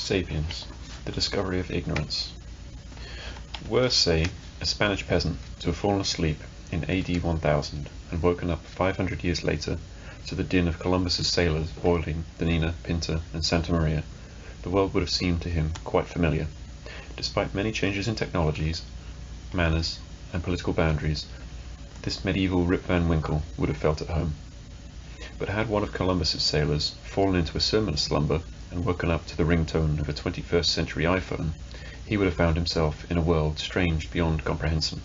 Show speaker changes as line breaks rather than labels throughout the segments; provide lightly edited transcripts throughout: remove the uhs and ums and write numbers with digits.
Sapiens, the discovery of ignorance. Were, say, a Spanish peasant to have fallen asleep in AD 1000 and woken up 500 years later to the din of Columbus's sailors boiling the Nina, Pinta, and Santa Maria, the world would have seemed to him quite familiar. Despite many changes in technologies, manners, and political boundaries, this medieval Rip Van Winkle would have felt at home. But had one of Columbus's sailors fallen into a similar slumber and woken up to the ringtone of a 21st century iPhone, he would have found himself in a world strange beyond comprehension.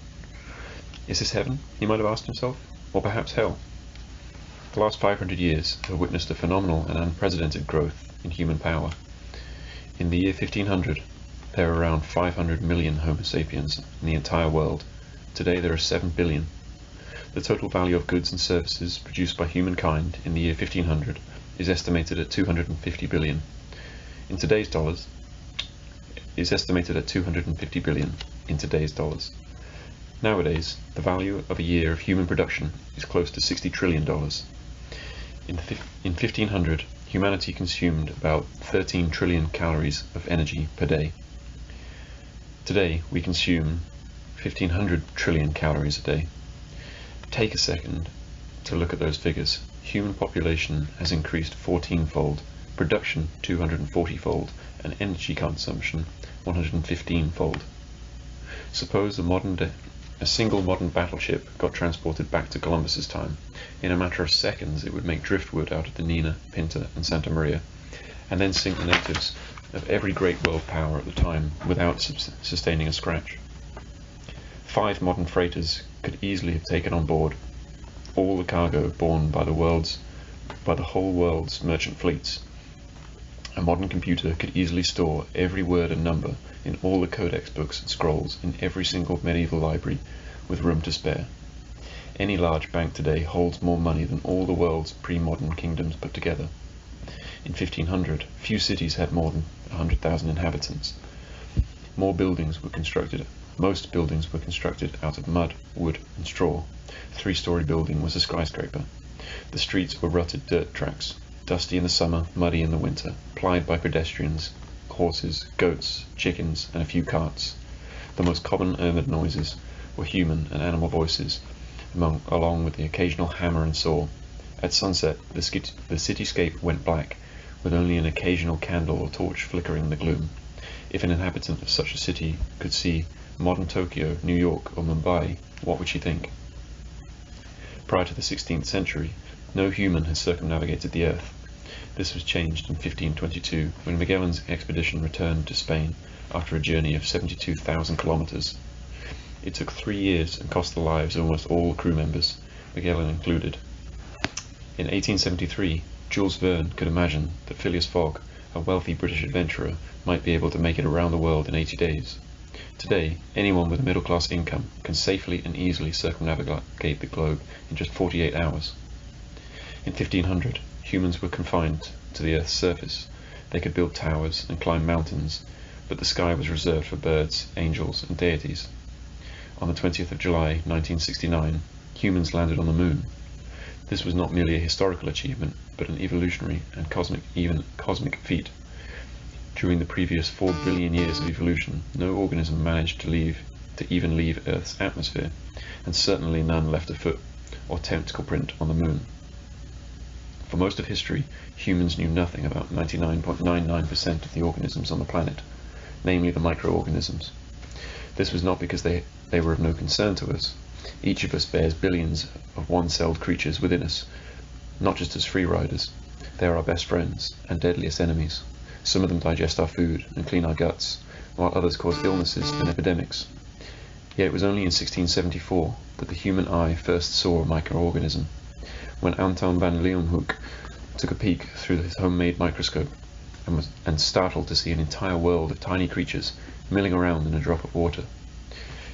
Is this heaven, he might have asked himself, or perhaps hell? The last 500 years have witnessed a phenomenal and unprecedented growth in human power. In the year 1500, there were around 500 million Homo sapiens in the entire world. Today there are 7 billion. The total value of goods and services produced by humankind in the year 1500 is estimated at 250 billion. In today's dollars, is estimated at 250 billion in today's dollars. Nowadays, the value of a year of human production is close to $60 trillion. In 1500, humanity consumed about 13 trillion calories of energy per day. Today, we consume 1500 trillion calories a day. Take a second to look at those figures. Human population has increased 14-fold, production 240-fold, and energy consumption 115-fold. Suppose a single modern battleship got transported back to Columbus's time. In a matter of seconds it would make driftwood out of the Nina, Pinta, and Santa Maria, and then sink the natives of every great world power at the time without sustaining a scratch. 5 modern freighters could easily have taken on board all the cargo borne by the whole world's merchant fleets. A modern computer could easily store every word and number in all the codex books and scrolls in every single medieval library with room to spare. Any large bank today holds more money than all the world's pre-modern kingdoms put together. In 1500, few cities had more than 100,000 inhabitants. Most buildings were constructed out of mud, wood, and straw. A 3-story building was a skyscraper. The streets were rutted dirt tracks, dusty in the summer, muddy in the winter, plied by pedestrians, horses, goats, chickens, and a few carts. The most common urban noises were human and animal voices, along with the occasional hammer and saw. At sunset, the cityscape went black, with only an occasional candle or torch flickering in the gloom. If an inhabitant of such a city could see modern Tokyo, New York, or Mumbai, what would she think? Prior to the 16th century, no human had circumnavigated the Earth. This was changed in 1522 when Magellan's expedition returned to Spain after a journey of 72,000 kilometers. It took 3 years and cost the lives of almost all crew members, Magellan included. In 1873, Jules Verne could imagine that Phileas Fogg, a wealthy British adventurer, might be able to make it around the world in 80 days. Today, anyone with a middle-class income can safely and easily circumnavigate the globe in just 48 hours. In 1500, humans were confined to the Earth's surface. They could build towers and climb mountains, but the sky was reserved for birds, angels, and deities. On the 20th of July, 1969, humans landed on the moon. This was not merely a historical achievement, but an evolutionary and cosmic feat. During the previous 4 billion years of evolution, no organism managed to even leave Earth's atmosphere, and certainly none left a foot or tentacle print on the moon. For most of history, humans knew nothing about 99.99% of the organisms on the planet, namely the microorganisms. This was not because they were of no concern to us. Each of us bears billions of one-celled creatures within us, not just as free riders. They are our best friends and deadliest enemies. Some of them digest our food and clean our guts, while others cause illnesses and epidemics. Yet it was only in 1674 that the human eye first saw a microorganism, when Anton van Leeuwenhoek took a peek through his homemade microscope and startled to see an entire world of tiny creatures milling around in a drop of water.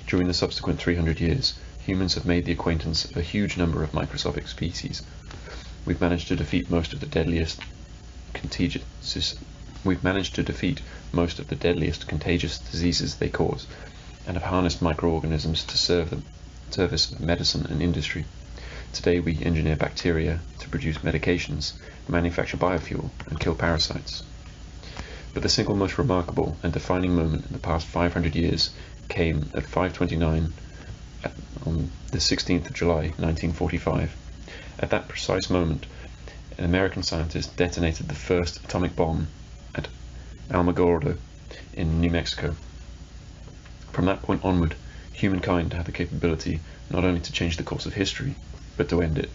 During the subsequent 300 years, humans have made the acquaintance of a huge number of microscopic species. We've managed to defeat most of the deadliest contagious diseases they cause, and have harnessed microorganisms to serve the service of medicine and industry. Today we engineer bacteria to produce medications, manufacture biofuel, and kill parasites. But the single most remarkable and defining moment in the past 500 years came at 5:29 on the 16th of July 1945. At that precise moment, an American scientist detonated the first atomic bomb at Alamogordo in New Mexico. From that point onward, humankind had the capability not only to change the course of history, but to end it.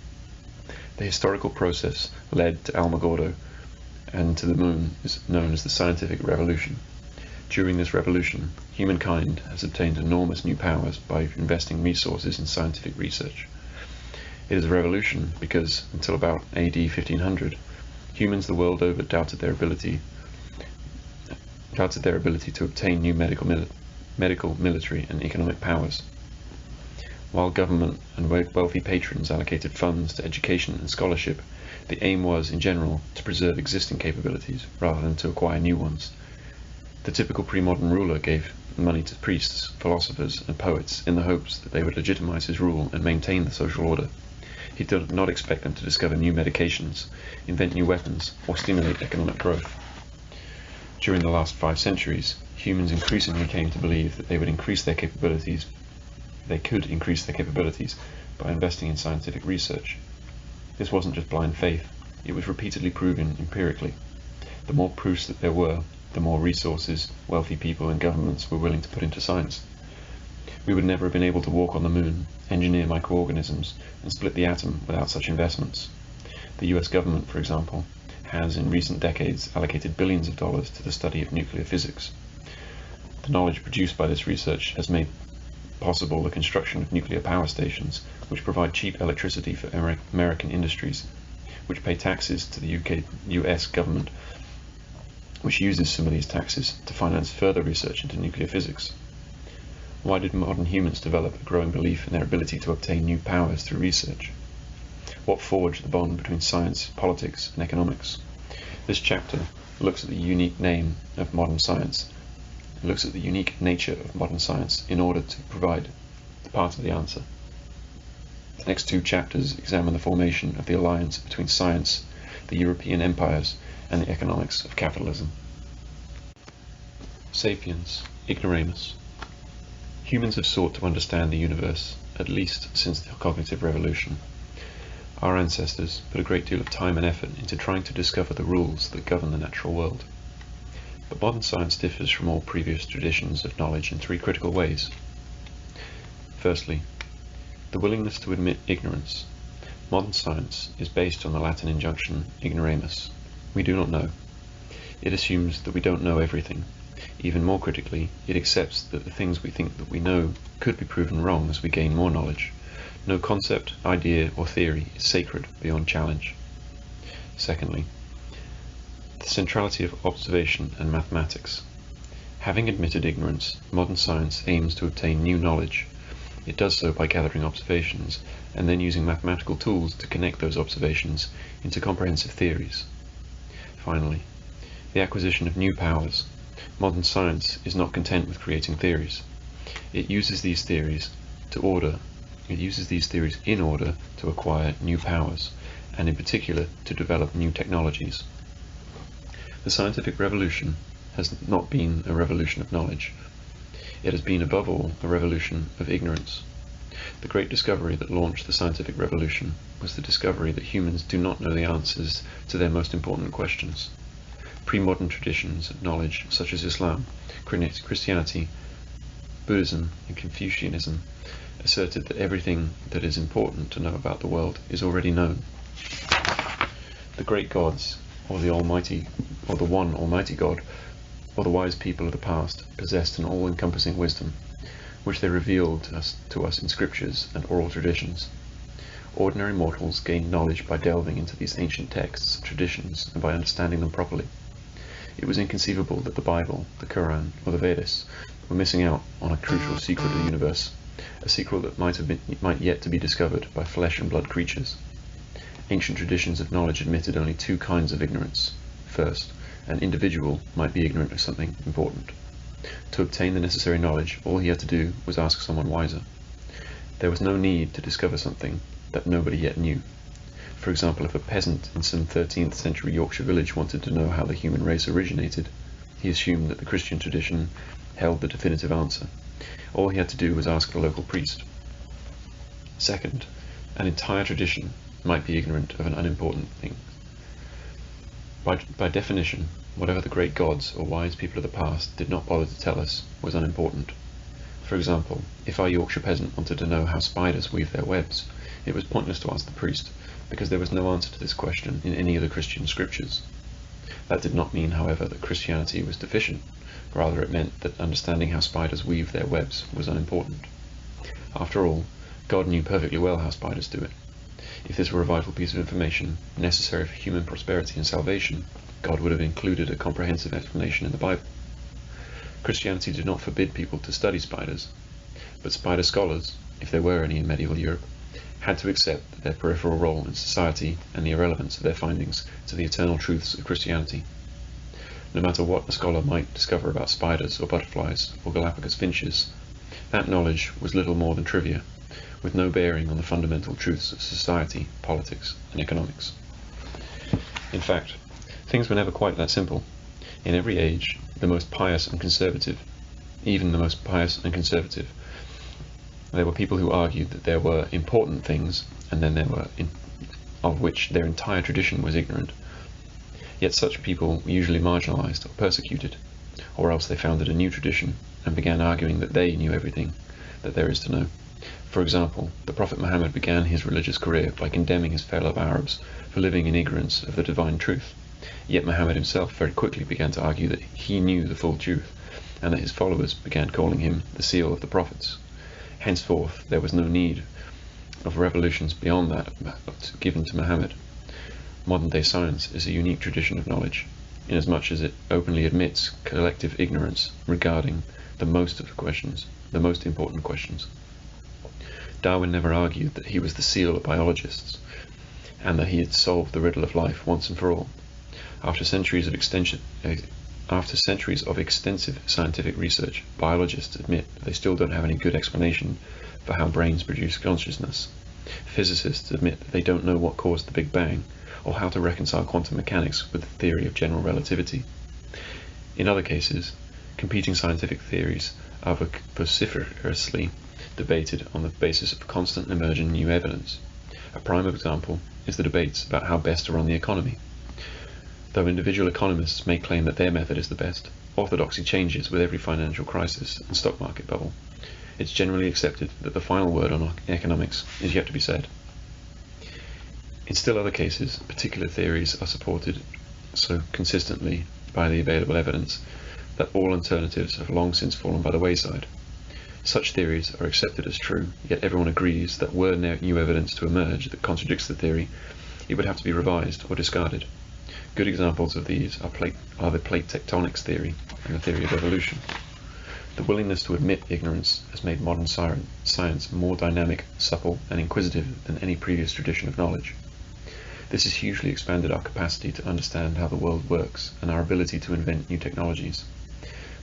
The historical process led to Alamogordo and to the moon is known as the scientific revolution. During this revolution, humankind has obtained enormous new powers by investing resources in scientific research. It is a revolution because, until about AD 1500, humans the world over doubted their ability to obtain new medical, military, and economic powers. While government and wealthy patrons allocated funds to education and scholarship, the aim was, in general, to preserve existing capabilities rather than to acquire new ones. The typical pre-modern ruler gave money to priests, philosophers, and poets in the hopes that they would legitimize his rule and maintain the social order. He did not expect them to discover new medications, invent new weapons, or stimulate economic growth. During the last 5 centuries, humans increasingly came to believe that they could increase their capabilities by investing in scientific research. This wasn't just blind faith, it was repeatedly proven empirically. The more proofs that there were, the more resources wealthy people and governments were willing to put into science. We would never have been able to walk on the moon, engineer microorganisms, and split the atom without such investments. The US government, for example, has in recent decades allocated billions of dollars to the study of nuclear physics. The knowledge produced by this research has made possible the construction of nuclear power stations, which provide cheap electricity for American industries, which pay taxes to the US government, which uses some of these taxes to finance further research into nuclear physics. Why did modern humans develop a growing belief in their ability to obtain new powers through research? What forged the bond between science, politics, and economics? This chapter looks at the unique name of modern science. It looks at the unique nature of modern science in order to provide part of the answer. The next 2 chapters examine the formation of the alliance between science, the European empires, and the economics of capitalism. Sapiens, ignoramus. Humans have sought to understand the universe, at least since the cognitive revolution. Our ancestors put a great deal of time and effort into trying to discover the rules that govern the natural world. But modern science differs from all previous traditions of knowledge in 3 critical ways. Firstly, the willingness to admit ignorance. Modern science is based on the Latin injunction ignoramus. We do not know. It assumes that we don't know everything. Even more critically, it accepts that the things we think that we know could be proven wrong as we gain more knowledge. No concept, idea, or theory is sacred beyond challenge. Secondly, the centrality of observation and mathematics. Having admitted ignorance, modern science aims to obtain new knowledge. It does so by gathering observations and then using mathematical tools to connect those observations into comprehensive theories. Finally, the acquisition of new powers. Modern science is not content with creating theories. It uses these theories in order to acquire new powers, and in particular to develop new technologies. The scientific revolution has not been a revolution of knowledge. It has been above all a revolution of ignorance. The great discovery that launched the scientific revolution was the discovery that humans do not know the answers to their most important questions. Pre-modern traditions of knowledge such as Islam, Christianity, Buddhism, and Confucianism asserted that everything that is important to know about the world is already known. The great gods, or the one almighty God, or the wise people of the past possessed an all-encompassing wisdom, which they revealed to us in scriptures and oral traditions. Ordinary mortals gained knowledge by delving into these ancient texts and traditions and by understanding them properly. It was inconceivable that the Bible, the Quran, or the Vedas were missing out on a crucial secret of the universe, a secret that might yet to be discovered by flesh and blood creatures. Ancient traditions of knowledge admitted only 2 kinds of ignorance. First, an individual might be ignorant of something important. To obtain the necessary knowledge, all he had to do was ask someone wiser. There was no need to discover something that nobody yet knew. For example, if a peasant in some 13th century Yorkshire village wanted to know how the human race originated, he assumed that the Christian tradition held the definitive answer. All he had to do was ask the local priest. Second, an entire tradition might be ignorant of an unimportant thing. By definition, whatever the great gods or wise people of the past did not bother to tell us was unimportant. For example, if our Yorkshire peasant wanted to know how spiders weave their webs, it was pointless to ask the priest, because there was no answer to this question in any of the Christian scriptures. That did not mean, however, that Christianity was deficient. Rather, it meant that understanding how spiders weave their webs was unimportant. After all, God knew perfectly well how spiders do it. If this were a vital piece of information, necessary for human prosperity and salvation, God would have included a comprehensive explanation in the Bible. Christianity did not forbid people to study spiders, but spider scholars, if there were any in medieval Europe, had to accept their peripheral role in society and the irrelevance of their findings to the eternal truths of Christianity. No matter what a scholar might discover about spiders or butterflies or Galapagos finches, that knowledge was little more than trivia, with no bearing on the fundamental truths of society, politics, and economics. In fact, things were never quite that simple. In every age, the most pious and conservative, even the most pious and conservative, there were people who argued that there were important things, and then there were of which their entire tradition was ignorant. Yet such people were usually marginalized or persecuted, or else they founded a new tradition and began arguing that they knew everything that there is to know. For example, the Prophet Muhammad began his religious career by condemning his fellow Arabs for living in ignorance of the divine truth. Yet Muhammad himself very quickly began to argue that he knew the full truth, and that his followers began calling him the seal of the prophets. Henceforth, there was no need of revolutions beyond that given to Muhammad. Modern-day science is a unique tradition of knowledge, inasmuch as it openly admits collective ignorance regarding the most important questions. Darwin never argued that he was the seal of biologists, and that he had solved the riddle of life once and for all. After centuries of extensive scientific research, biologists admit that they still don't have any good explanation for how brains produce consciousness. Physicists admit that they don't know what caused the Big Bang, or how to reconcile quantum mechanics with the theory of general relativity. In other cases, competing scientific theories are vociferously debated on the basis of constant emerging new evidence. A prime example is the debates about how best to run the economy. Though individual economists may claim that their method is the best, orthodoxy changes with every financial crisis and stock market bubble. It's generally accepted that the final word on economics is yet to be said. In still other cases, particular theories are supported so consistently by the available evidence that all alternatives have long since fallen by the wayside. Such theories are accepted as true, yet everyone agrees that were new evidence to emerge that contradicts the theory, it would have to be revised or discarded. Good examples of these are the plate tectonics theory and the theory of evolution. The willingness to admit ignorance has made modern science more dynamic, supple, and inquisitive than any previous tradition of knowledge. This has hugely expanded our capacity to understand how the world works and our ability to invent new technologies.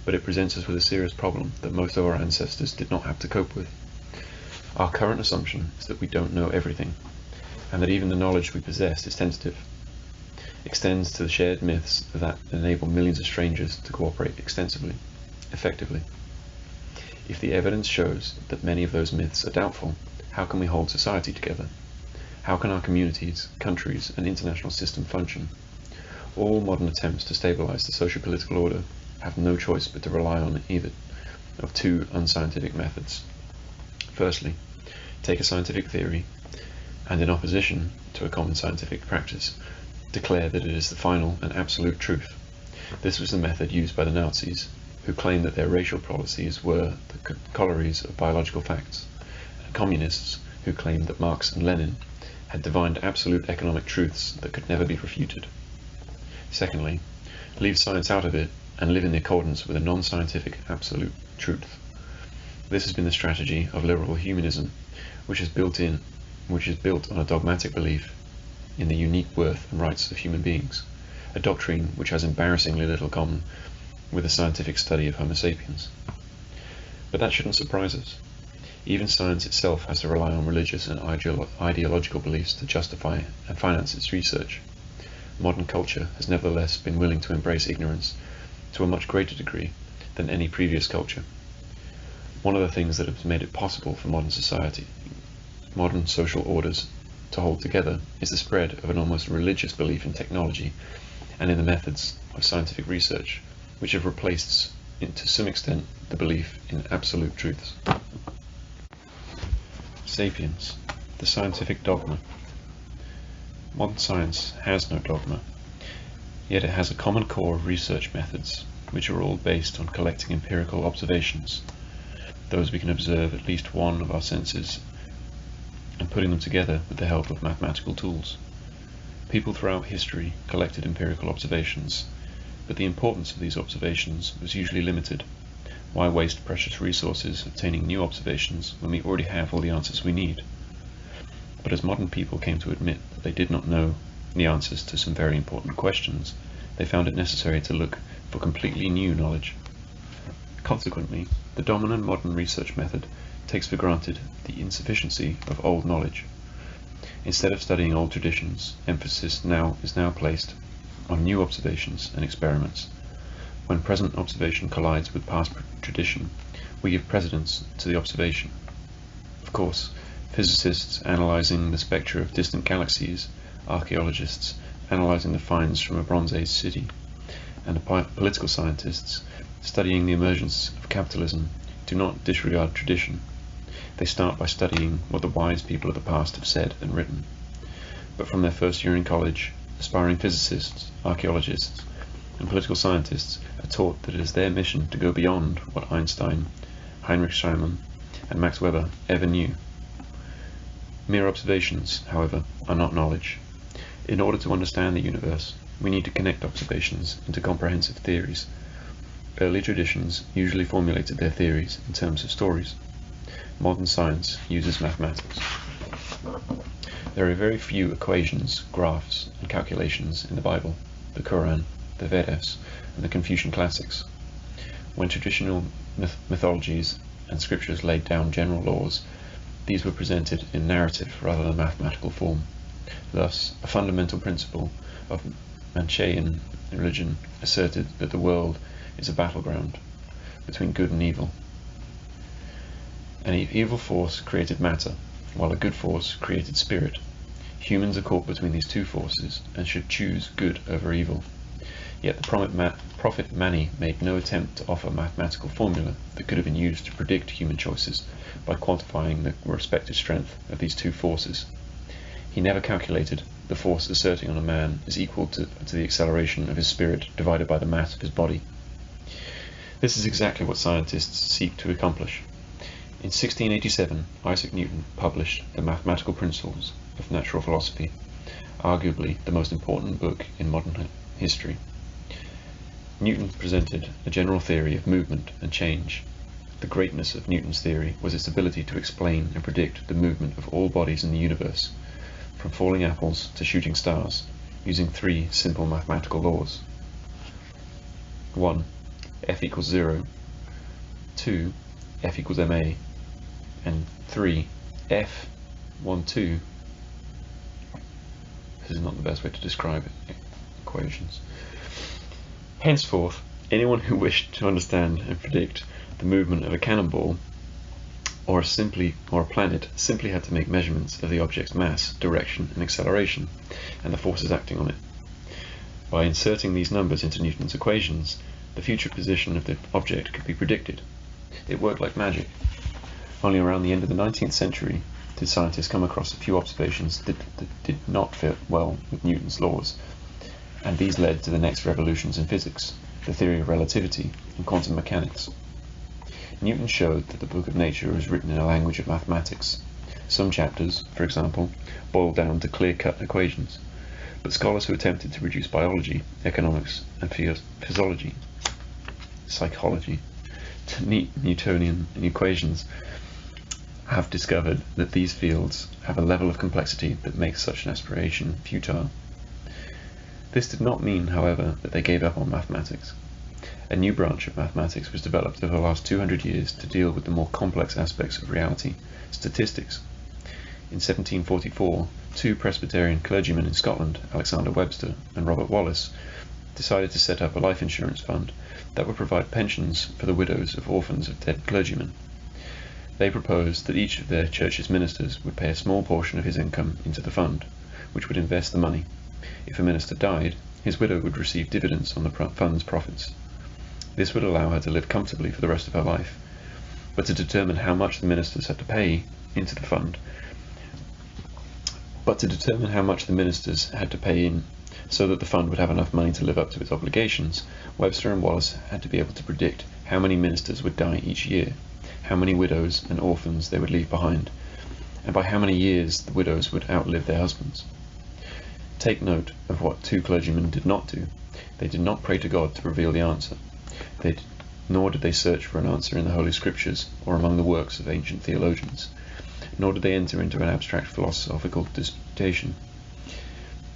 But it presents us with a serious problem that most of our ancestors did not have to cope with. Our current assumption is that we don't know everything, and that even the knowledge we possess is tentative. Extends to the shared myths that enable millions of strangers to cooperate effectively. If the evidence shows that many of those myths are doubtful, how can we hold society together? How can our communities, countries, and international system function? All modern attempts to stabilize the socio-political order have no choice but to rely on either of two unscientific methods. Firstly, take a scientific theory, and in opposition to a common scientific practice, declare that it is the final and absolute truth. This was the method used by the Nazis, who claimed that their racial policies were the corollaries of biological facts, and communists who claimed that Marx and Lenin had divined absolute economic truths that could never be refuted. Secondly, leave science out of it and live in accordance with a non-scientific absolute truth. This has been the strategy of liberal humanism, which is built on a dogmatic belief in the unique worth and rights of human beings, a doctrine which has embarrassingly little common with the scientific study of Homo sapiens. But that shouldn't surprise us. Even science itself has to rely on religious and ideological beliefs to justify and finance its research. Modern culture has nevertheless been willing to embrace ignorance to a much greater degree than any previous culture. One of the things that has made it possible for modern society, modern social orders, to hold together is the spread of an almost religious belief in technology and in the methods of scientific research, which have replaced, to some extent, the belief in absolute truths. Sapiens, the scientific dogma. Modern science has no dogma, yet it has a common core of research methods, which are all based on collecting empirical observations, those we can observe at least one of our senses, and putting them together with the help of mathematical tools. People throughout history collected empirical observations, but the importance of these observations was usually limited. Why waste precious resources obtaining new observations when we already have all the answers we need? But as modern people came to admit that they did not know the answers to some very important questions, they found it necessary to look for completely new knowledge. Consequently, the dominant modern research method takes for granted the insufficiency of old knowledge. Instead of studying old traditions, emphasis is now placed on new observations and experiments. When present observation collides with past tradition, we give precedence to the observation. Of course, physicists analyzing the spectra of distant galaxies, archaeologists analyzing the finds from a Bronze Age city, and political scientists studying the emergence of capitalism do not disregard tradition. They start by studying what the wise people of the past have said and written. But from their first year in college, aspiring physicists, archaeologists, and political scientists are taught that it is their mission to go beyond what Einstein, Heinrich Schliemann, and Max Weber ever knew. Mere observations, however, are not knowledge. In order to understand the universe, we need to connect observations into comprehensive theories. Early traditions usually formulated their theories in terms of stories. Modern science uses mathematics. There are very few equations, graphs, and calculations in the Bible, the Quran, the Vedas, and the Confucian classics. When traditional mythologies and scriptures laid down general laws, these were presented in narrative rather than mathematical form. Thus, a fundamental principle of Manichaean religion asserted that the world is a battleground between good and evil. An evil force created matter, while a good force created spirit. Humans are caught between these two forces and should choose good over evil. Yet the prophet Mani made no attempt to offer a mathematical formula that could have been used to predict human choices by quantifying the respective strength of these two forces. He never calculated the force exerting on a man is equal to the acceleration of his spirit divided by the mass of his body. This is exactly what scientists seek to accomplish. In 1687, Isaac Newton published The Mathematical Principles of Natural Philosophy, arguably the most important book in modern history. Newton presented a general theory of movement and change. The greatness of Newton's theory was its ability to explain and predict the movement of all bodies in the universe, from falling apples to shooting stars, using three simple mathematical laws. 1. F equals 0. 2. F equals ma. And 3. F 1, 2. This is not the best way to describe equations. Henceforth, anyone who wished to understand and predict the movement of a cannonball or a planet simply had to make measurements of the object's mass, direction, and acceleration, and the forces acting on it. By inserting these numbers into Newton's equations, the future position of the object could be predicted. It worked like magic. Only around the end of the 19th century did scientists come across a few observations that did not fit well with Newton's laws, and these led to the next revolutions in physics, the theory of relativity and quantum mechanics. Newton showed that the book of nature was written in a language of mathematics. Some chapters, for example, boiled down to clear-cut equations, but scholars who attempted to reduce biology, economics, and psychology to neat Newtonian equations have discovered that these fields have a level of complexity that makes such an aspiration futile. This did not mean, however, that they gave up on mathematics. A new branch of mathematics was developed over the last 200 years to deal with the more complex aspects of reality, statistics. In 1744, two Presbyterian clergymen in Scotland, Alexander Webster and Robert Wallace, decided to set up a life insurance fund that would provide pensions for the widows of orphans of dead clergymen. They proposed that each of their church's ministers would pay a small portion of his income into the fund, which would invest the money. If a minister died, his widow would receive dividends on the fund's profits. This would allow her to live comfortably for the rest of her life. But to determine how much the ministers had to pay into the fund, so that the fund would have enough money to live up to its obligations, Webster and Wallace had to be able to predict how many ministers would die each year, how many widows and orphans they would leave behind, and by how many years the widows would outlive their husbands. Take note of what two clergymen did not do. They did not pray to God to reveal the answer, nor did they search for an answer in the Holy Scriptures or among the works of ancient theologians, nor did they enter into an abstract philosophical disputation.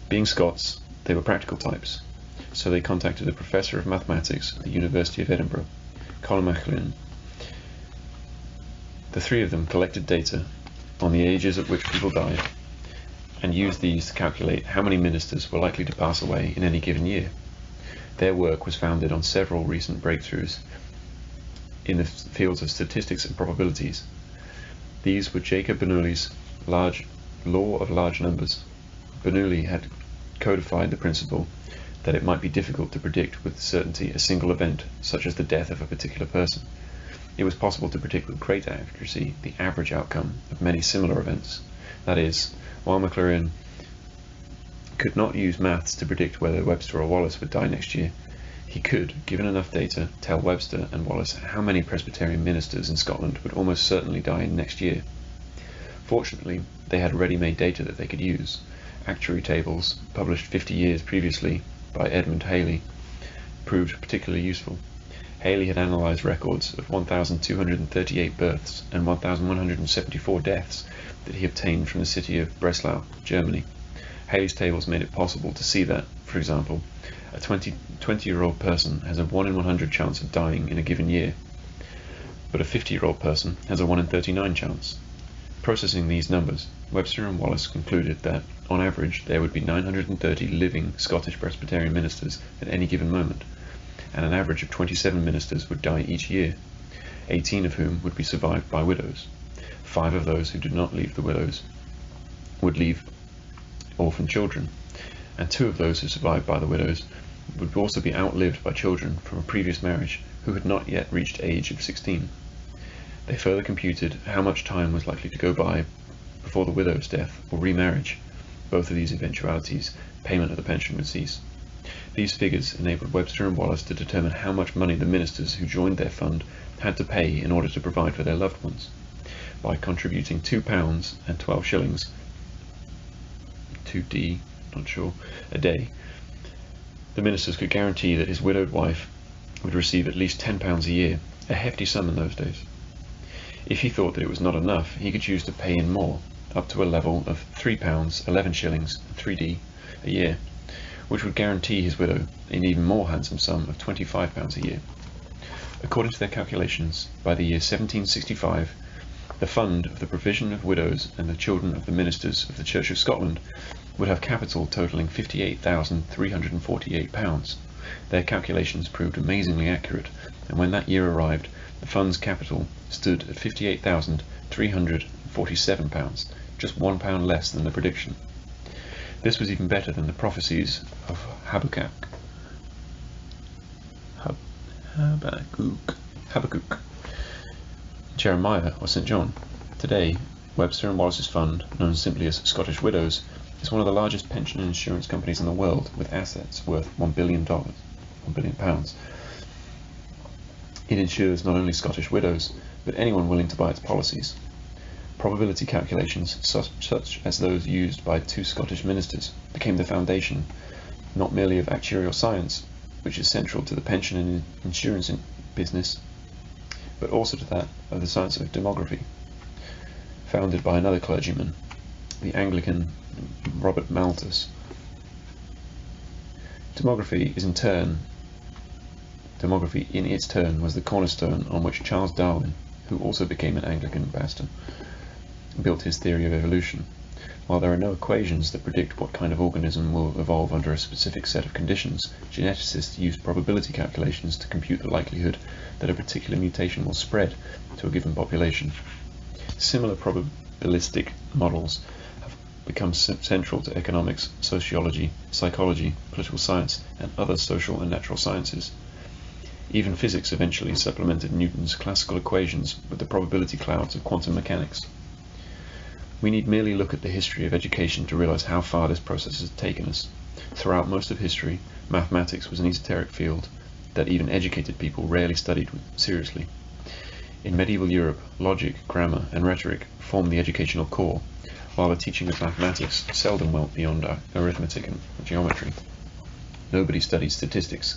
Being Scots, they were practical types, so they contacted a professor of mathematics at the University of Edinburgh, Colin MacLean. The three of them collected data on the ages at which people died and used these to calculate how many ministers were likely to pass away in any given year. Their work was founded on several recent breakthroughs in the fields of statistics and probabilities. These were Jacob Bernoulli's law of large numbers. Bernoulli had codified the principle that it might be difficult to predict with certainty a single event, such as the death of a particular person. It was possible to predict with great accuracy the average outcome of many similar events. That is, while MacLaurin could not use maths to predict whether Webster or Wallace would die next year, he could, given enough data, tell Webster and Wallace how many Presbyterian ministers in Scotland would almost certainly die next year. Fortunately, they had ready-made data that they could use. Actuary tables, published 50 years previously by Edmund Halley, proved particularly useful. Halley had analysed records of 1,238 births and 1,174 deaths that he obtained from the city of Breslau, Germany. Halley's tables made it possible to see that, for example, a 20-year-old person has a 1 in 100 chance of dying in a given year, but a 50-year-old person has a 1 in 39 chance. Processing these numbers, Webster and Wallace concluded that, on average, there would be 930 living Scottish Presbyterian ministers at any given moment, and an average of 27 ministers would die each year, 18 of whom would be survived by widows. 5 of those who did not leave the widows would leave orphan children, and 2 of those who survived by the widows would also be outlived by children from a previous marriage who had not yet reached the age of 16. They further computed how much time was likely to go by before the widow's death or remarriage. Both of these eventualities, payment of the pension would cease. These figures enabled Webster and Wallace to determine how much money the ministers who joined their fund had to pay in order to provide for their loved ones. By contributing £2 and 12 shillings, 2d, not sure, a day, the ministers could guarantee that his widowed wife would receive at least £10 a year, a hefty sum in those days. If he thought that it was not enough, he could choose to pay in more, up to a level of £3, 11 shillings, and 3d a year, which would guarantee his widow an even more handsome sum of £25 a year. According to their calculations, by the year 1765, the fund of the provision of widows and the children of the ministers of the Church of Scotland would have capital totalling £58,348. Their calculations proved amazingly accurate, and when that year arrived, the fund's capital stood at £58,347, just £1 less than the prediction. This was even better than the prophecies of Habakkuk, Jeremiah, or St. John. Today, Webster and Wallace's fund, known simply as Scottish Widows, is one of the largest pension and insurance companies in the world, with assets worth £1 billion. It insures not only Scottish widows, but anyone willing to buy its policies. Probability calculations, such as those used by 2 Scottish ministers, became the foundation not merely of actuarial science, which is central to the pension and insurance business, but also to that of the science of demography, founded by another clergyman, the Anglican Robert Malthus. Demography in its turn was the cornerstone on which Charles Darwin, who also became an Anglican pastor, built his theory of evolution. While there are no equations that predict what kind of organism will evolve under a specific set of conditions, geneticists use probability calculations to compute the likelihood that a particular mutation will spread to a given population. Similar probabilistic models have become central to economics, sociology, psychology, political science, and other social and natural sciences. Even physics eventually supplemented Newton's classical equations with the probability clouds of quantum mechanics. We need merely look at the history of education to realize how far this process has taken us. Throughout most of history, mathematics was an esoteric field that even educated people rarely studied seriously. In medieval Europe, logic, grammar, and rhetoric formed the educational core, while the teaching of mathematics seldom went beyond arithmetic and geometry. Nobody studied statistics.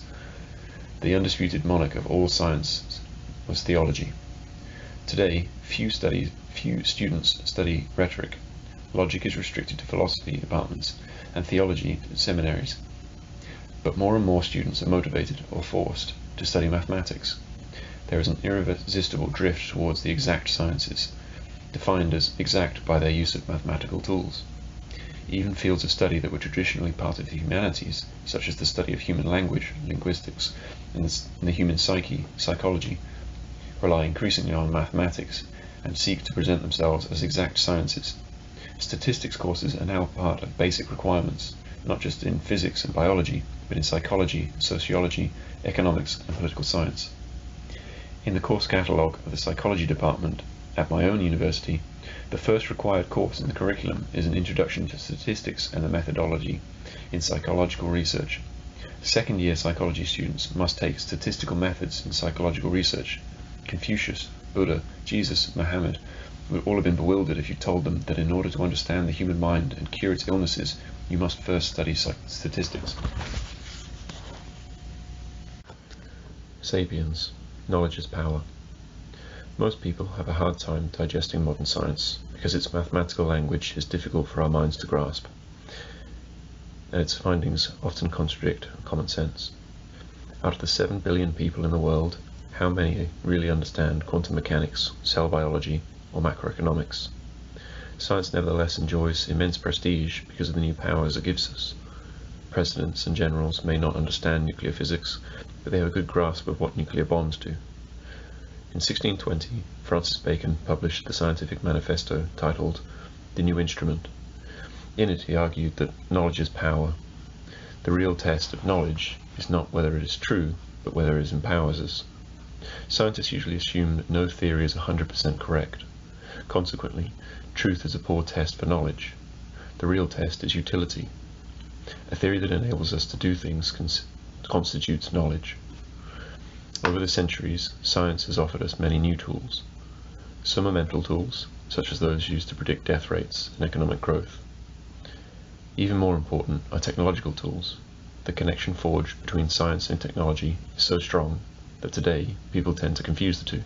The undisputed monarch of all science was theology. Today, few students study rhetoric. Logic is restricted to philosophy departments and theology to seminaries. But more and more students are motivated or forced to study mathematics. There is an irresistible drift towards the exact sciences, defined as exact by their use of mathematical tools. Even fields of study that were traditionally part of the humanities, such as the study of human language, linguistics, and the human psyche, psychology, rely increasingly on mathematics and seek to present themselves as exact sciences. Statistics courses are now part of basic requirements, not just in physics and biology, but in psychology, sociology, economics, and political science. In the course catalogue of the psychology department at my own university, the first required course in the curriculum is an introduction to statistics and the methodology in psychological research. Second-year psychology students must take statistical methods in psychological research. Confucius, Buddha, Jesus, Muhammad would all have been bewildered if you told them that in order to understand the human mind and cure its illnesses, you must first study statistics. Sapiens, knowledge is power. Most people have a hard time digesting modern science because its mathematical language is difficult for our minds to grasp, and its findings often contradict common sense. Out of the 7 billion people in the world, how many really understand quantum mechanics, cell biology, or macroeconomics? Science nevertheless enjoys immense prestige because of the new powers it gives us. Presidents and generals may not understand nuclear physics, but they have a good grasp of what nuclear bombs do. In 1620, Francis Bacon published the scientific manifesto titled The New Instrument. In it he argued that knowledge is power. The real test of knowledge is not whether it is true, but whether it empowers us. Scientists usually assume that no theory is 100% correct. Consequently, truth is a poor test for knowledge. The real test is utility. A theory that enables us to do things constitutes knowledge. Over the centuries, science has offered us many new tools. Some are mental tools, such as those used to predict death rates and economic growth. Even more important are technological tools. The connection forged between science and technology is so strong that today people tend to confuse the two.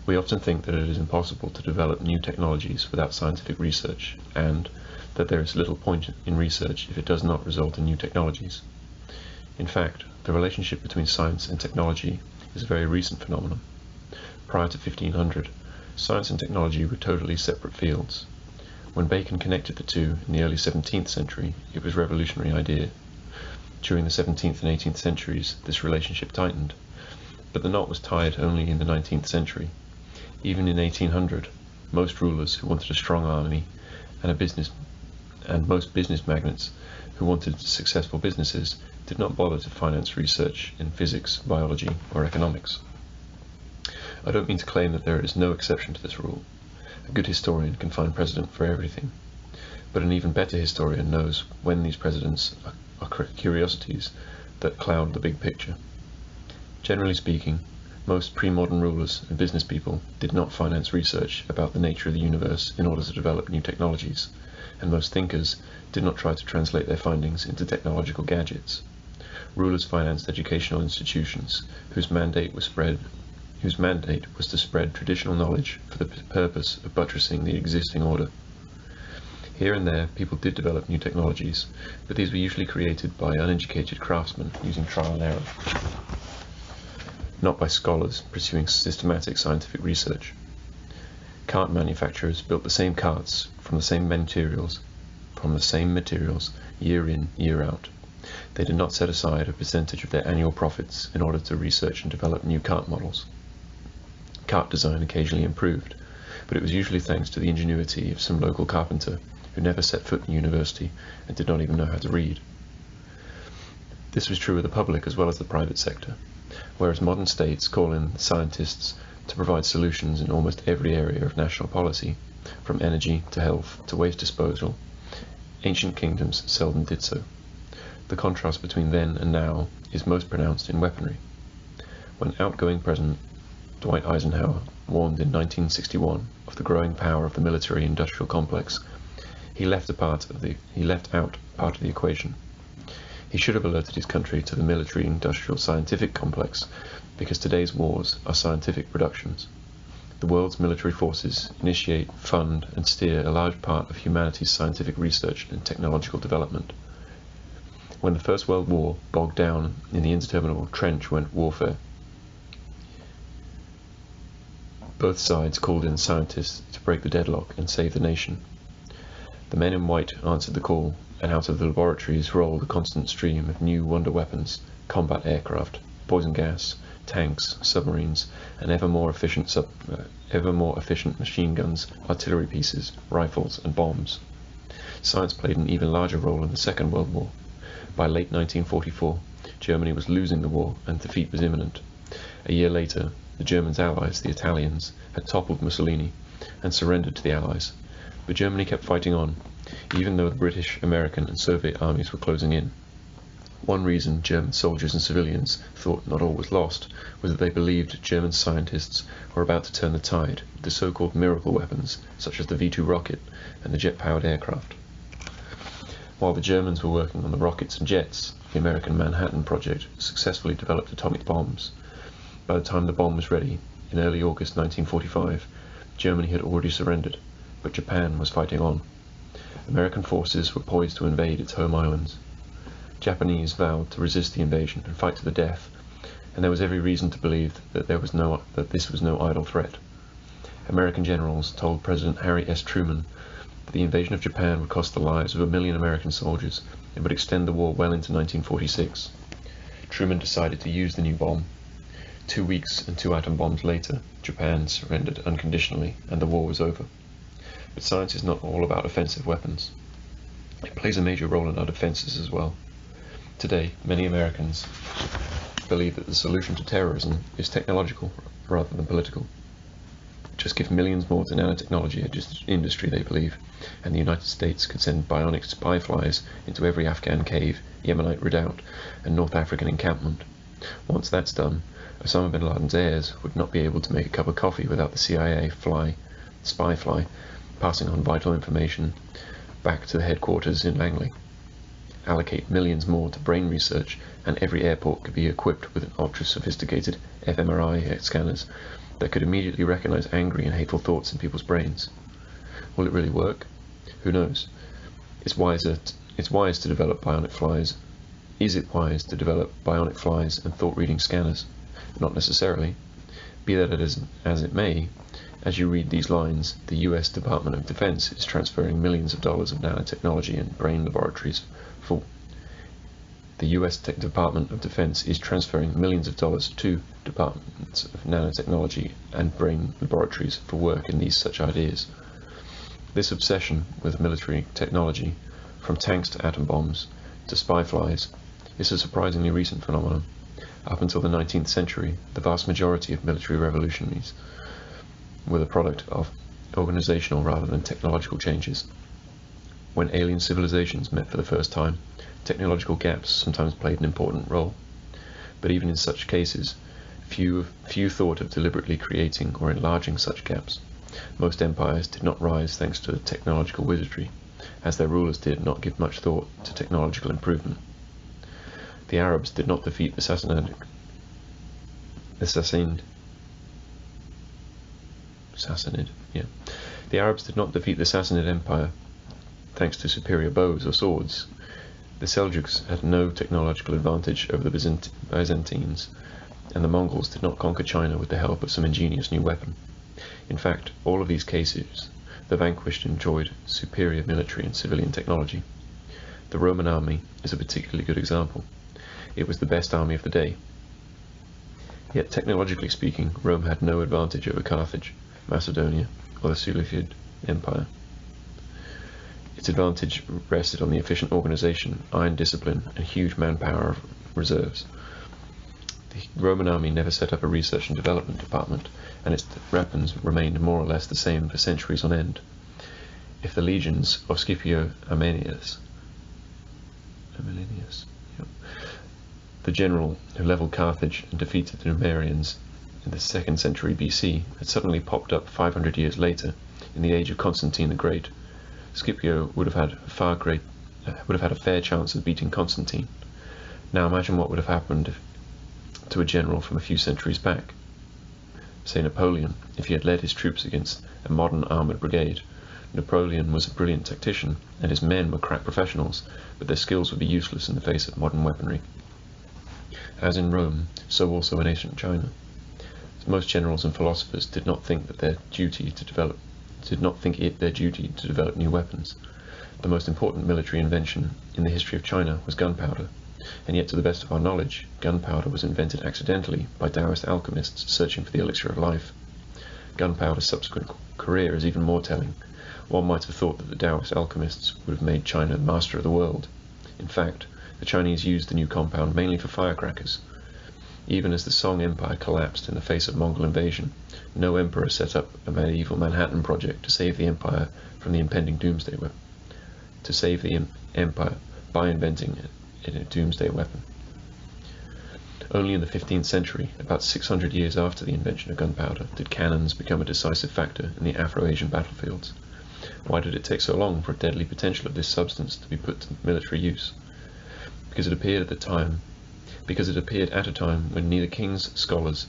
We often think that it is impossible to develop new technologies without scientific research, and that there is little point in research if it does not result in new technologies. In fact, the relationship between science and technology is a very recent phenomenon. Prior to 1500, science and technology were totally separate fields. When Bacon connected the two in the early 17th century, it was a revolutionary idea. During the 17th and 18th centuries, this relationship tightened, but the knot was tied only in the 19th century. Even in 1800, most rulers who wanted a strong army and most business magnates who wanted successful businesses did not bother to finance research in physics, biology, or economics. I don't mean to claim that there is no exception to this rule. A good historian can find precedent for everything, but an even better historian knows when these precedents are curiosities that cloud the big picture. Generally speaking, most pre-modern rulers and business people did not finance research about the nature of the universe in order to develop new technologies, and most thinkers did not try to translate their findings into technological gadgets. Rulers financed educational institutions whose mandate was to spread traditional knowledge for the purpose of buttressing the existing order. Here and there, people did develop new technologies, but these were usually created by uneducated craftsmen using trial and error, not by scholars pursuing systematic scientific research. Cart manufacturers built the same carts from the same materials, year in, year out. They did not set aside a percentage of their annual profits in order to research and develop new cart models. Cart design occasionally improved, but it was usually thanks to the ingenuity of some local carpenter who never set foot in university and did not even know how to read. This was true of the public as well as the private sector. Whereas modern states call in scientists to provide solutions in almost every area of national policy, from energy to health to waste disposal, ancient kingdoms seldom did so. The contrast between then and now is most pronounced in weaponry. When outgoing President Dwight Eisenhower warned in 1961 of the growing power of the military-industrial complex, he left out part of the equation. He should have alerted his country to the military-industrial scientific complex, because today's wars are scientific productions. The world's military forces initiate, fund, and steer a large part of humanity's scientific research and technological development. When the First World War bogged down in the interminable trench warfare, both sides called in scientists to break the deadlock and save the nation. The men in white answered the call, and out of the laboratories rolled a constant stream of new wonder weapons, combat aircraft, poison gas, tanks, submarines, and ever more efficient machine guns, artillery pieces, rifles, and bombs. Science played an even larger role in the Second World War. By late 1944, Germany was losing the war and defeat was imminent. A year later, the Germans' allies, the Italians, had toppled Mussolini and surrendered to the Allies. But Germany kept fighting on, even though the British, American, and Soviet armies were closing in. One reason German soldiers and civilians thought not all was lost was that they believed German scientists were about to turn the tide with the so-called miracle weapons, such as the V-2 rocket and the jet-powered aircraft. While the Germans were working on the rockets and jets, the American Manhattan Project successfully developed atomic bombs. By the time the bomb was ready, in early August 1945, Germany had already surrendered, but Japan was fighting on. American forces were poised to invade its home islands. Japanese vowed to resist the invasion and fight to the death, and there was every reason to believe that this was no idle threat. American generals told President Harry S. Truman that the invasion of Japan would cost the lives of 1 million American soldiers and would extend the war well into 1946. Truman decided to use the new bomb. 2 weeks and 2 atom bombs later, Japan surrendered unconditionally and the war was over. But science is not all about offensive weapons. It plays a major role in our defenses as well. Today, many Americans believe that the solution to terrorism is technological rather than political. Just give millions more to nanotechnology industry, they believe, and the United States could send bionic spy flies into every Afghan cave, Yemenite redoubt, and North African encampment. Once that's done, Osama bin Laden's heirs would not be able to make a cup of coffee without the CIA spy fly, passing on vital information back to the headquarters in Langley. Allocate millions more to brain research, and every airport could be equipped with an ultra-sophisticated fMRI scanners that could immediately recognize angry and hateful thoughts in people's brains. Will it really work? Who knows? It's wise to develop bionic flies. Is it wise to develop bionic flies and thought-reading scanners? Not necessarily. Be that as it may, as you read these lines, the US Department of Defense is transferring millions of dollars of nanotechnology and brain laboratories for the US Department of Defense is transferring millions of dollars to departments of nanotechnology and brain laboratories for work in these such ideas. This obsession with military technology, from tanks to atom bombs to spy flies, is a surprisingly recent phenomenon. Up until the 19th century, the vast majority of military revolutions were the product of organizational rather than technological changes. When alien civilizations met for the first time, technological gaps sometimes played an important role. But even in such cases, few thought of deliberately creating or enlarging such gaps. Most empires did not rise thanks to technological wizardry, as their rulers did not give much thought to technological improvement. The Arabs did not defeat the Sassanid Empire thanks to superior bows or swords. The Seljuks had no technological advantage over the Byzantines, and the Mongols did not conquer China with the help of some ingenious new weapon. In fact, all of these cases the vanquished enjoyed superior military and civilian technology. The Roman army is a particularly good example. It was the best army of the day. Yet technologically speaking, Rome had no advantage over Carthage, Macedonia, or the Seleucid Empire. Its advantage rested on the efficient organization, iron discipline, and huge manpower reserves. The Roman army never set up a research and development department, and its weapons remained more or less the same for centuries on end. If the legions of Scipio Aemilianus, the general who leveled Carthage and defeated the Numerians in the 2nd century BC, had suddenly popped up 500 years later, in the age of Constantine the Great, Scipio would have had a fair chance of beating Constantine. Now imagine what would have happened to a general from a few centuries back. Say Napoleon, if he had led his troops against a modern armoured brigade. Napoleon was a brilliant tactician, and his men were crack professionals, but their skills would be useless in the face of modern weaponry. As in Rome, so also in ancient China. Most generals and philosophers did not think it their duty to develop new weapons. The most important military invention in the history of China was gunpowder, and yet to the best of our knowledge, gunpowder was invented accidentally by Taoist alchemists searching for the elixir of life. Gunpowder's subsequent career is even more telling. One might have thought that the Taoist alchemists would have made China master of the world. In fact, the Chinese used the new compound mainly for firecrackers. Even as the Song Empire collapsed in the face of Mongol invasion, no emperor set up a medieval Manhattan Project to save the empire from the impending doomsday weapon. To save the empire by inventing a doomsday weapon. Only in the 15th century, about 600 years after the invention of gunpowder, did cannons become a decisive factor in the Afro-Asian battlefields. Why did it take so long for a deadly potential of this substance to be put to military use? Because it appeared at a time when neither kings, scholars,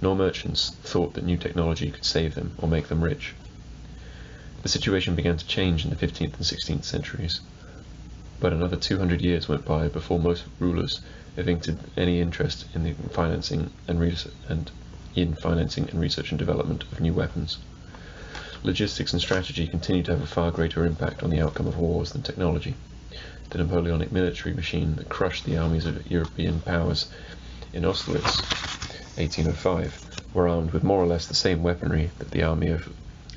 nor merchants thought that new technology could save them or make them rich. The situation began to change in the 15th and 16th centuries, but another 200 years went by before most rulers evinced any interest in the financing and research and development of new weapons. Logistics and strategy continued to have a far greater impact on the outcome of wars than technology. The Napoleonic military machine that crushed the armies of European powers in Austerlitz, 1805, were armed with more or less the same weaponry that the army of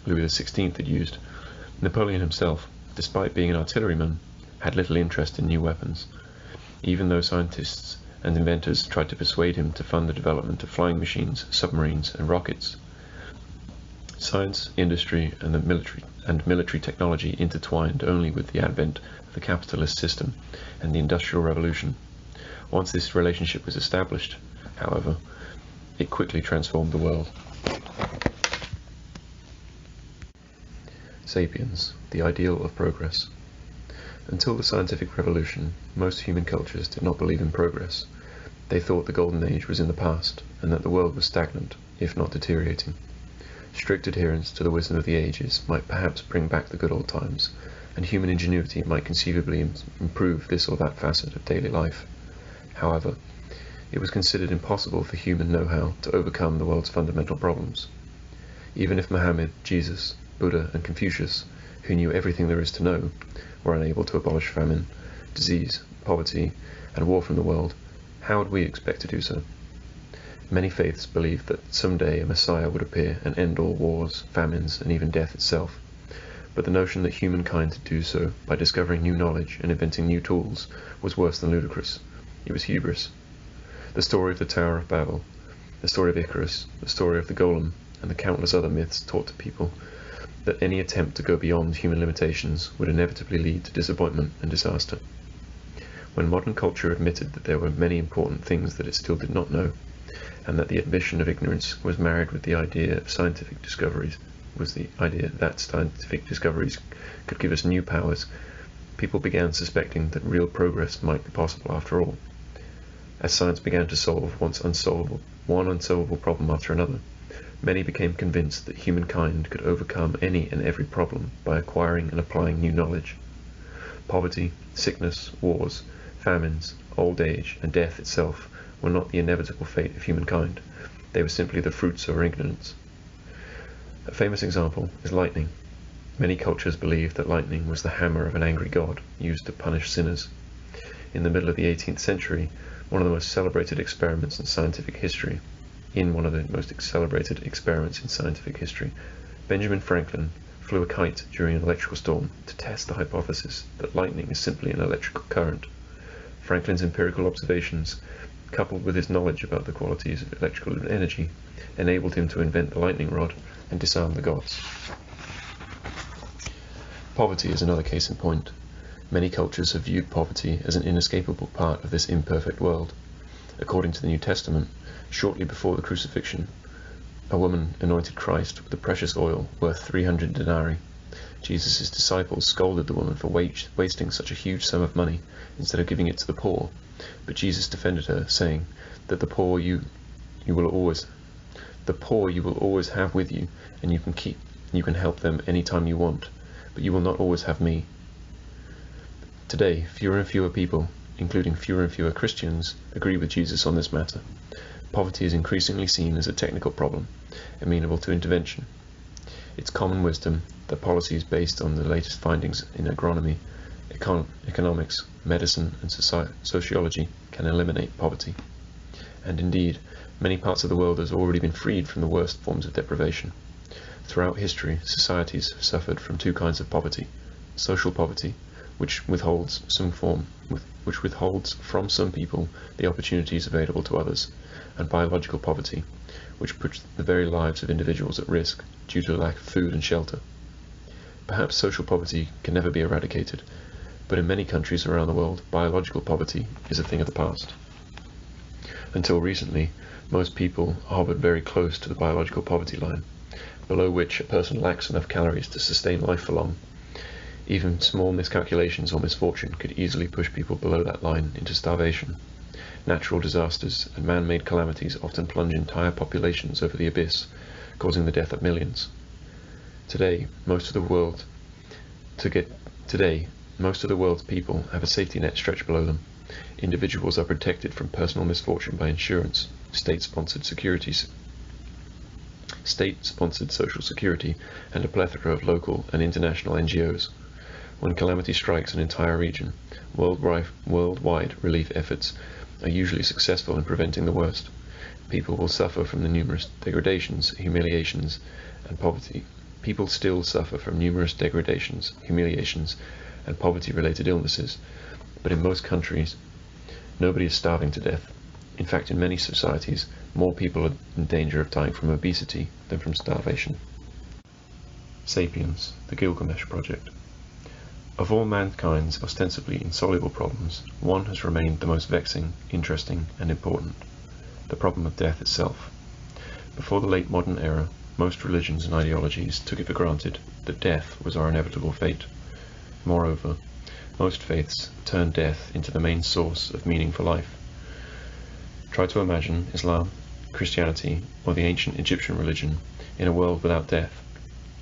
Louis XVI had used. Napoleon himself, despite being an artilleryman, had little interest in new weapons, even though scientists and inventors tried to persuade him to fund the development of flying machines, submarines, and rockets. Science, industry, and military technology intertwined only with the advent of the capitalist system and the Industrial Revolution. Once this relationship was established, however, it quickly transformed the world. Sapiens, the ideal of progress. Until the scientific revolution, most human cultures did not believe in progress. They thought the golden age was in the past, and that the world was stagnant, if not deteriorating. Strict adherence to the wisdom of the ages might perhaps bring back the good old times, and human ingenuity might conceivably improve this or that facet of daily life. However, it was considered impossible for human know-how to overcome the world's fundamental problems. Even if Muhammad, Jesus, Buddha, and Confucius, who knew everything there is to know, were unable to abolish famine, disease, poverty, and war from the world, how would we expect to do so? Many faiths believed that someday a Messiah would appear and end all wars, famines, and even death itself. But the notion that humankind could do so by discovering new knowledge and inventing new tools was worse than ludicrous. It was hubris. The story of the Tower of Babel, the story of Icarus, the story of the Golem, and the countless other myths taught to people that any attempt to go beyond human limitations would inevitably lead to disappointment and disaster. When modern culture admitted that there were many important things that it still did not know, and that the admission of ignorance was married with the idea of scientific discoveries, could give us new powers, people began suspecting that real progress might be possible after all. As science began to solve one unsolvable problem after another, many became convinced that humankind could overcome any and every problem by acquiring and applying new knowledge. Poverty, sickness, wars, famines, old age, and death itself were not the inevitable fate of humankind. They were simply the fruits of our ignorance. A famous example is lightning. Many cultures believed that lightning was the hammer of an angry god used to punish sinners. In the middle of the 18th century, one of the most celebrated experiments in scientific history, Benjamin Franklin flew a kite during an electrical storm to test the hypothesis that lightning is simply an electrical current. Franklin's empirical observations, coupled with his knowledge about the qualities of electrical energy, enabled him to invent the lightning rod and disarm the gods. Poverty is another case in point. Many cultures have viewed poverty as an inescapable part of this imperfect world. According to the New Testament, shortly before the crucifixion, a woman anointed Christ with the precious oil worth 300 denarii. Jesus' disciples scolded the woman for wasting such a huge sum of money instead of giving it to the poor, but Jesus defended her, saying that the poor you will always have with you, and you can help them any time you want, but you will not always have me. Today, fewer and fewer people, including fewer and fewer Christians, agree with Jesus on this matter. Poverty is increasingly seen as a technical problem, amenable to intervention. It's common wisdom that policies based on the latest findings in agronomy, economics, medicine, and sociology can eliminate poverty. And indeed, many parts of the world have already been freed from the worst forms of deprivation. Throughout history, societies have suffered from two kinds of poverty: social poverty, which withholds from some people the opportunities available to others, and biological poverty, which puts the very lives of individuals at risk due to lack of food and shelter. Perhaps social poverty can never be eradicated, but in many countries around the world, biological poverty is a thing of the past. Until recently, most people hovered very close to the biological poverty line, below which a person lacks enough calories to sustain life for long. Even small miscalculations or misfortune could easily push people below that line into starvation. Natural disasters and man-made calamities often plunge entire populations over the abyss, causing the death of millions. Today, most of the world's people have a safety net stretched below them. Individuals are protected from personal misfortune by insurance, state-sponsored social security, and a plethora of local and international NGOs. When calamity strikes an entire region, worldwide relief efforts are usually successful in preventing the worst. People will suffer from the numerous degradations, humiliations, and poverty. People still suffer from numerous degradations, humiliations, and poverty-related illnesses, but in most countries, nobody is starving to death. In fact, in many societies, more people are in danger of dying from obesity than from starvation. Sapiens, the Gilgamesh Project. Of all mankind's ostensibly insoluble problems, one has remained the most vexing, interesting, and important: the problem of death itself. Before the late modern era, most religions and ideologies took it for granted that death was our inevitable fate. Moreover, most faiths turned death into the main source of meaning for life. Try to imagine Islam, Christianity, or the ancient Egyptian religion in a world without death.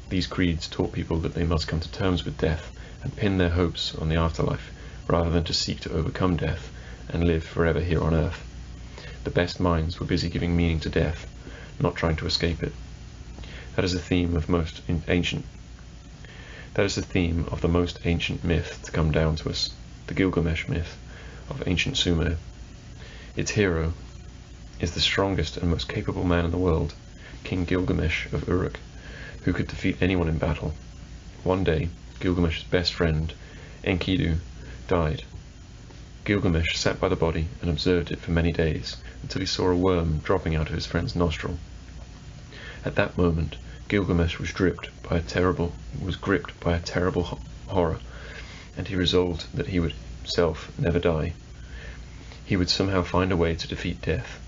These creeds taught people that they must come to terms with death and pin their hopes on the afterlife, rather than to seek to overcome death and live forever here on earth. The best minds were busy giving meaning to death, not trying to escape it. That is the theme of the most ancient myth to come down to us, the Gilgamesh myth of ancient Sumer. Its hero is the strongest and most capable man in the world, King Gilgamesh of Uruk, who could defeat anyone in battle. One day, Gilgamesh's best friend, Enkidu, died. Gilgamesh sat by the body and observed it for many days, until he saw a worm dropping out of his friend's nostril. At that moment, Gilgamesh was gripped by a terrible horror, and he resolved that he would himself never die. He would somehow find a way to defeat death.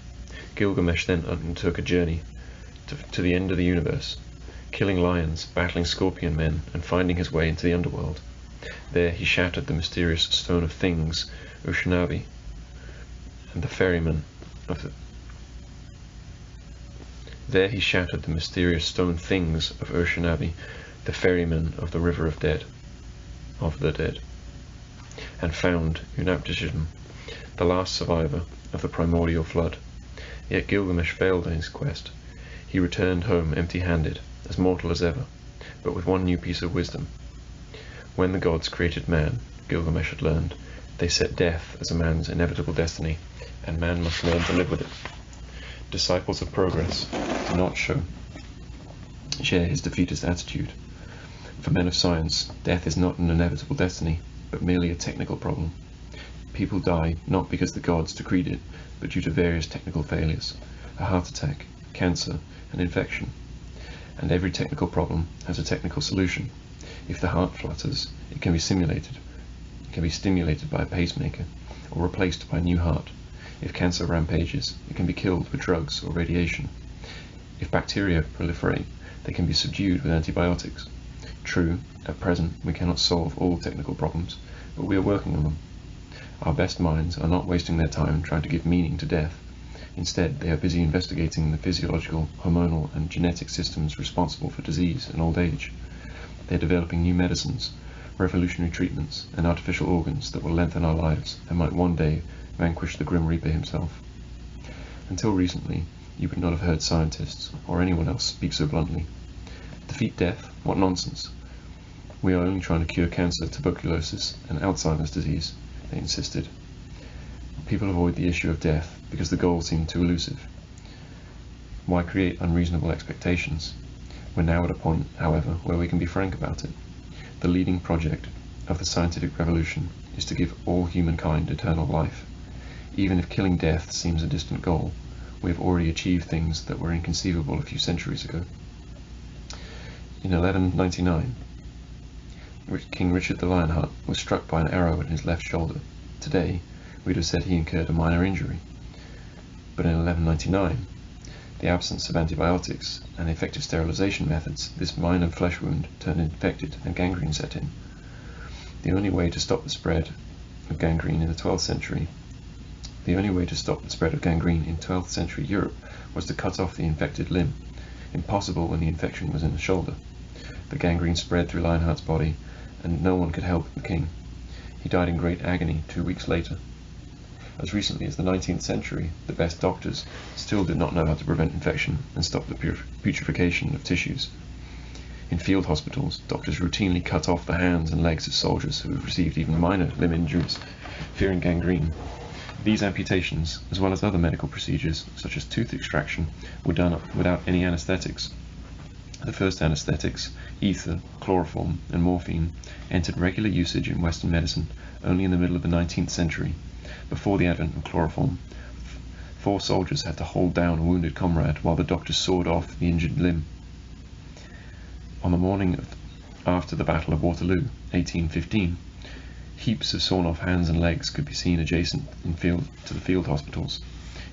Gilgamesh then undertook a journey to the end of the universe, killing lions, battling scorpion men, and finding his way into the underworld. There he shattered the mysterious stone of things, Ushnavi, and the ferryman of the There he shattered the mysterious stone things of Ushnavi, the ferryman of the river of the dead, and found Unaptishtim, the last survivor of the primordial flood. Yet Gilgamesh failed in his quest. He returned home empty-handed, as mortal as ever. but with one new piece of wisdom. When the gods created man, Gilgamesh had learned, they set death as a man's inevitable destiny, and man must learn to live with it. Disciples of progress do not share his defeatist attitude. For men of science, death is not an inevitable destiny, but merely a technical problem. People die not because the gods decreed it, but due to various technical failures, a heart attack, cancer, an infection. And every technical problem has a technical solution. If the heart flutters, it can be simulated. It can be stimulated by a pacemaker, or replaced by a new heart. If cancer rampages, it can be killed with drugs or radiation. If bacteria proliferate, they can be subdued with antibiotics. True, at present we cannot solve all technical problems, but we are working on them. Our best minds are not wasting their time trying to give meaning to death. Instead, they are busy investigating the physiological, hormonal, and genetic systems responsible for disease and old age. They are developing new medicines, revolutionary treatments, and artificial organs that will lengthen our lives and might one day vanquish the Grim Reaper himself. Until recently, you would not have heard scientists, or anyone else, speak so bluntly. Defeat death? What nonsense! We are only trying to cure cancer, tuberculosis, and Alzheimer's disease, they insisted. People avoid the issue of death because the goal seemed too elusive. Why create unreasonable expectations? We're now at a point, however, where we can be frank about it. The leading project of the scientific revolution is to give all humankind eternal life. Even if killing death seems a distant goal, we have already achieved things that were inconceivable a few centuries ago. In 1199, King Richard the Lionheart was struck by an arrow in his left shoulder. Today, we'd have said he incurred a minor injury. But in 1199, the absence of antibiotics and effective sterilization methods, this minor flesh wound turned infected and gangrene set in. The only way to stop the spread of gangrene in the 12th century Europe was to cut off the infected limb. Impossible when the infection was in the shoulder. The gangrene spread through Lionheart's body, and no one could help the king. He died in great agony 2 weeks later. As recently as the 19th century, the best doctors still did not know how to prevent infection and stop the putrefaction of tissues. In field hospitals, doctors routinely cut off the hands and legs of soldiers who had received even minor limb injuries, fearing gangrene. These amputations, as well as other medical procedures, such as tooth extraction, were done without any anesthetics. The first anesthetics, ether, chloroform, and morphine, entered regular usage in Western medicine only in the middle of the 19th century. Before the advent of chloroform, 4 soldiers had to hold down a wounded comrade while the doctor sawed off the injured limb. On the morning after the Battle of Waterloo, 1815, heaps of sawn-off hands and legs could be seen adjacent to the field hospitals.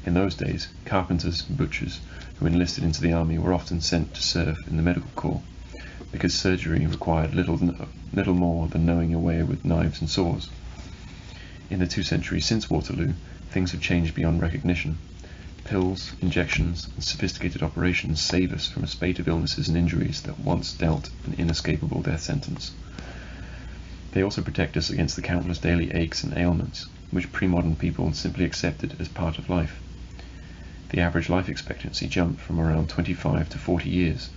In those days, carpenters and butchers who enlisted into the army were often sent to serve in the medical corps, because surgery required little more than knowing your way with knives and saws. In the 2 centuries since Waterloo, things have changed beyond recognition. Pills, injections, and sophisticated operations save us from a spate of illnesses and injuries that once dealt an inescapable death sentence. They also protect us against the countless daily aches and ailments, which pre-modern people simply accepted as part of life. The average life expectancy jumped from around 25 to 40 years,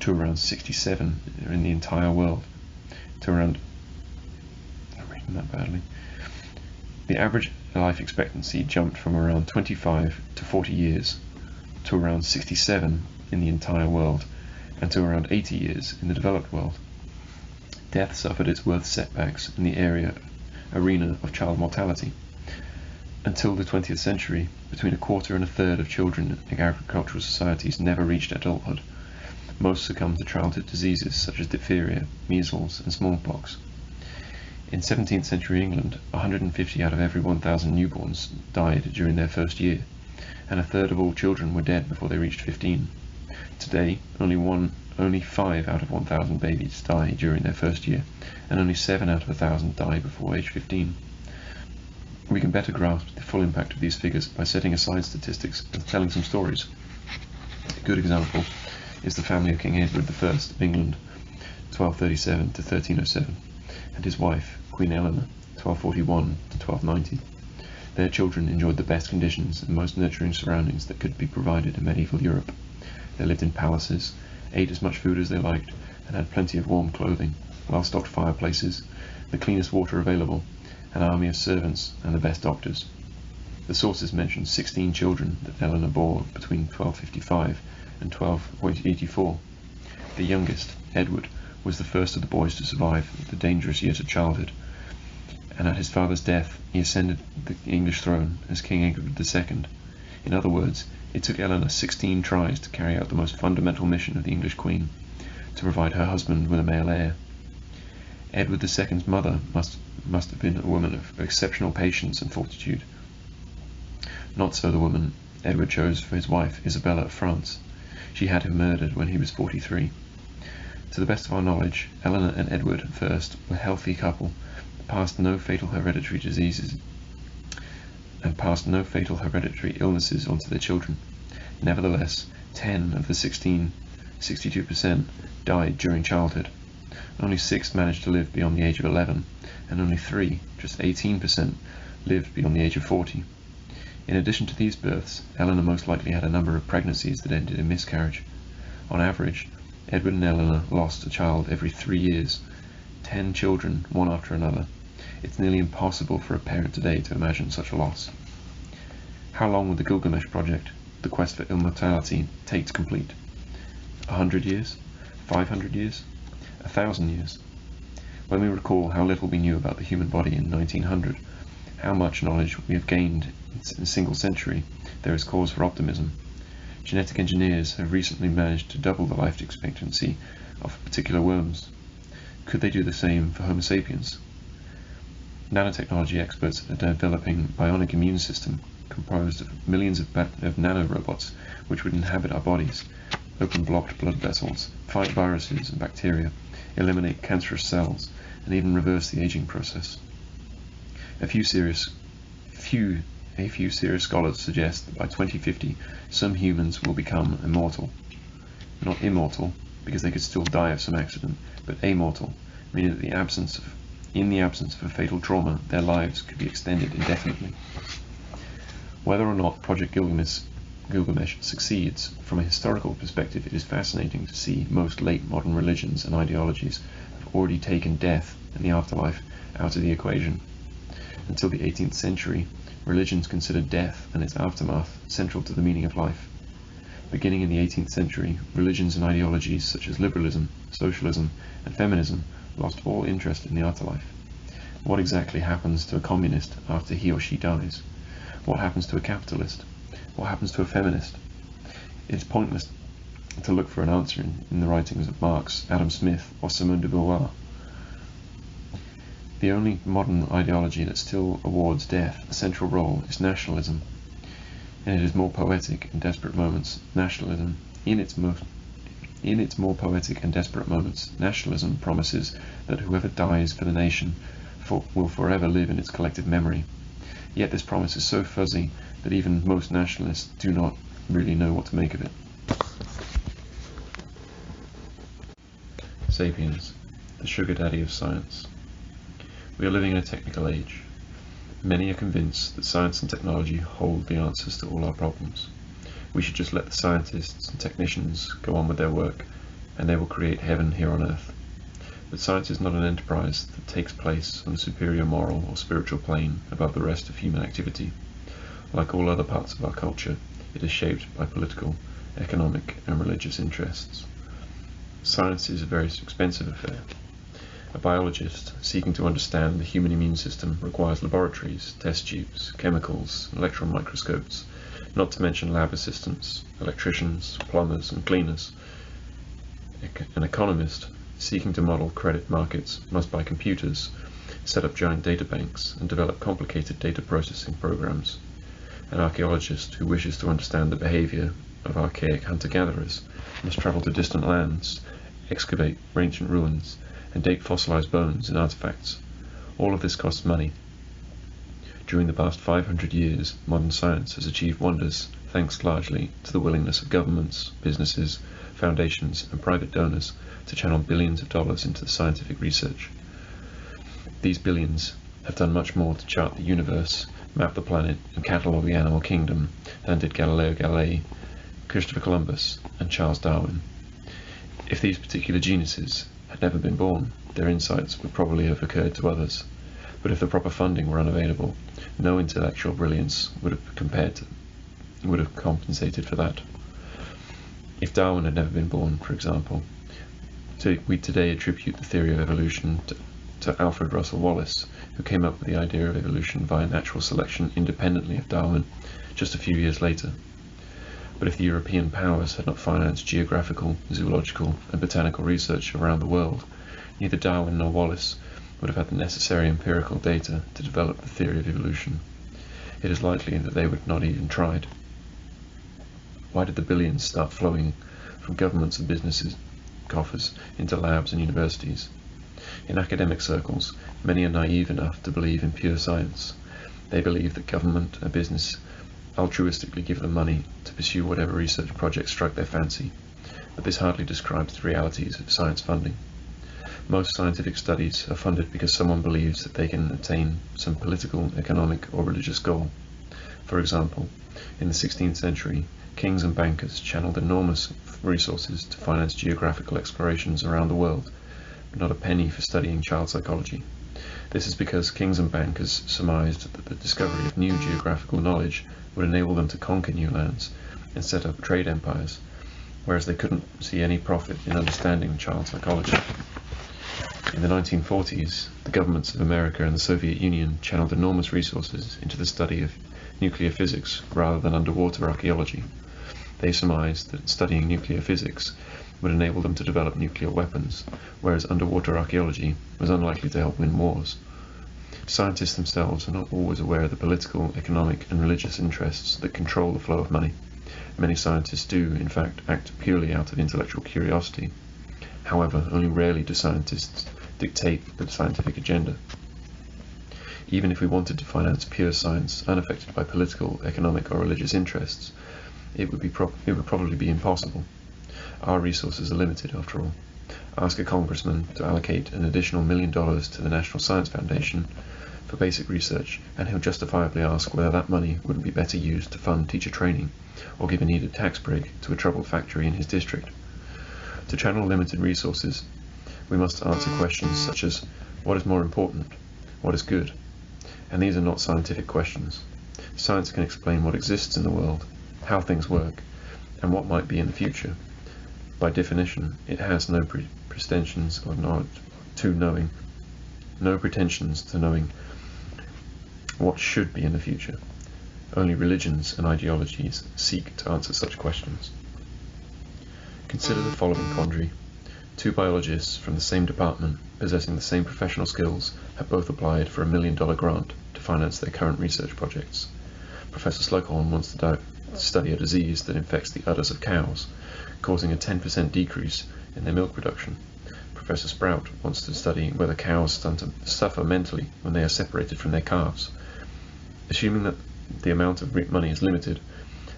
to around 67 in the entire world, The average life expectancy jumped from around 25 to 40 years to around 67 in the entire world, and to around 80 years in the developed world. Death suffered its worst setbacks in the arena of child mortality. Until the 20th century, between a quarter and a third of children in agricultural societies never reached adulthood. Most succumbed to childhood diseases such as diphtheria, measles, and smallpox. In 17th century England, 150 out of every 1,000 newborns died during their first year, and a third of all children were dead before they reached 15. Today, only 5 out of 1,000 babies die during their first year, and only 7 out of 1,000 die before age 15. We can better grasp the full impact of these figures by setting aside statistics and telling some stories. A good example is the family of King Edward I of England, 1237 to 1307, and his wife, Queen Eleanor, 1241 to 1290. Their children enjoyed the best conditions and most nurturing surroundings that could be provided in medieval Europe. They lived in palaces, ate as much food as they liked, and had plenty of warm clothing, well-stocked fireplaces, the cleanest water available, an army of servants, and the best doctors. The sources mention 16 children that Eleanor bore between 1255 and 1284. The youngest, Edward, was the first of the boys to survive the dangerous years of childhood, and at his father's death he ascended the English throne as King Edward II. In other words, it took Eleanor 16 tries to carry out the most fundamental mission of the English Queen, to provide her husband with a male heir. Edward II's mother must have been a woman of exceptional patience and fortitude. Not so the woman Edward chose for his wife, Isabella of France. She had him murdered when he was 43. To the best of our knowledge, Eleanor and Edward first were a healthy couple, passed no fatal hereditary diseases, and passed no fatal hereditary illnesses onto their children. Nevertheless, 10 of the 16, 62%, died during childhood. Only 6 managed to live beyond the age of 11, and only 3, just 18%, lived beyond the age of 40. In addition to these births, Eleanor most likely had a number of pregnancies that ended in miscarriage. On average, Edward and Eleanor lost a child every 3 years, 10 children, one after another. It's nearly impossible for a parent today to imagine such a loss. How long would the Gilgamesh project, the quest for immortality, take to complete? 100 years? 500 years? 1,000 years? When we recall how little we knew about the human body in 1900, how much knowledge we have gained in a single century, there is cause for optimism. Genetic engineers have recently managed to double the life expectancy of particular worms. Could they do the same for Homo sapiens? Nanotechnology experts are developing a bionic immune system composed of millions of nanorobots which would inhabit our bodies, open blocked blood vessels, fight viruses and bacteria, eliminate cancerous cells, and even reverse the aging process. A few serious scholars suggest that by 2050 some humans will become immortal. Not immortal, because they could still die of some accident, but amortal, meaning that in the absence of a fatal trauma, their lives could be extended indefinitely. Whether or not Project Gilgamesh succeeds, from a historical perspective it is fascinating to see most late modern religions and ideologies have already taken death and the afterlife out of the equation. Until the 18th century, religions considered death and its aftermath central to the meaning of life. Beginning in the 18th century, religions and ideologies such as liberalism, socialism, and feminism lost all interest in the afterlife. What exactly happens to a communist after he or she dies? What happens to a capitalist? What happens to a feminist? It's pointless to look for an answer in the writings of Marx, Adam Smith, or Simone de Beauvoir. The only modern ideology that still awards death a central role is nationalism, and it is more poetic in desperate moments. Nationalism, in its more poetic and desperate moments, nationalism promises that whoever dies for the nation will forever live in its collective memory. Yet this promise is so fuzzy that even most nationalists do not really know what to make of it. Sapiens, the sugar daddy of science. We are living in a technical age. Many are convinced that science and technology hold the answers to all our problems. We should just let the scientists and technicians go on with their work, and they will create heaven here on earth. But science is not an enterprise that takes place on a superior moral or spiritual plane above the rest of human activity. Like all other parts of our culture, it is shaped by political, economic, and religious interests. Science is a very expensive affair. A biologist seeking to understand the human immune system requires laboratories, test tubes, chemicals, electron microscopes, not to mention lab assistants, electricians, plumbers, and cleaners. An economist seeking to model credit markets must buy computers, set up giant data banks, and develop complicated data processing programs. An archaeologist who wishes to understand the behavior of archaic hunter-gatherers must travel to distant lands, excavate ancient ruins, and date fossilized bones and artifacts. All of this costs money. During the past 500 years, modern science has achieved wonders, thanks largely to the willingness of governments, businesses, foundations, and private donors to channel billions of dollars into scientific research. These billions have done much more to chart the universe, map the planet, and catalogue the animal kingdom than did Galileo Galilei Christopher Columbus, and Charles Darwin. If these particular geniuses had never been born, their insights would probably have occurred to others, but if the proper funding were unavailable, no intellectual brilliance would have compensated for that. If Darwin had never been born, for example, we today attribute the theory of evolution to Alfred Russel Wallace, who came up with the idea of evolution via natural selection independently of Darwin just a few years later. But if the European powers had not financed geographical, zoological, and botanical research around the world, neither Darwin nor Wallace would have had the necessary empirical data to develop the theory of evolution. It is likely that they would not even tried. Why did the billions start flowing from governments and businesses' coffers into labs and universities? In academic circles, many are naive enough to believe in pure science. They believe that government and business altruistically give them money to pursue whatever research projects strike their fancy, but this hardly describes the realities of science funding. Most scientific studies are funded because someone believes that they can attain some political, economic, or religious goal. For example, in the 16th century, kings and bankers channeled enormous resources to finance geographical explorations around the world, but not a penny for studying child psychology. This is because kings and bankers surmised that the discovery of new geographical knowledge would enable them to conquer new lands and set up trade empires, whereas they couldn't see any profit in understanding child psychology. In the 1940s, the governments of America and the Soviet Union channeled enormous resources into the study of nuclear physics rather than underwater archaeology. They surmised that studying nuclear physics would enable them to develop nuclear weapons, whereas underwater archaeology was unlikely to help win wars. Scientists themselves are not always aware of the political, economic, and religious interests that control the flow of money. Many scientists do, in fact, act purely out of intellectual curiosity. However, only rarely do scientists dictate the scientific agenda. Even if we wanted to finance pure science unaffected by political, economic, or religious interests, it would probably be impossible. Our resources are limited, after all. Ask a congressman to allocate an additional $1 million to the National Science Foundation for basic research, and he'll justifiably ask whether that money wouldn't be better used to fund teacher training or give a needed tax break to a troubled factory in his district. To channel limited resources, we must answer questions such as, what is more important? What is good? And these are not scientific questions. Science can explain what exists in the world, how things work, and what might be in the future. By definition, it has no pretensions to knowing what should be in the future. Only religions and ideologies seek to answer such questions. Consider the following quandary. Two biologists from the same department, possessing the same professional skills, have both applied for a $1 million grant to finance their current research projects. Professor Slughorn wants to study a disease that infects the udders of cows, causing a 10% decrease in their milk production. Professor Sprout wants to study whether cows suffer mentally when they are separated from their calves. Assuming that the amount of money is limited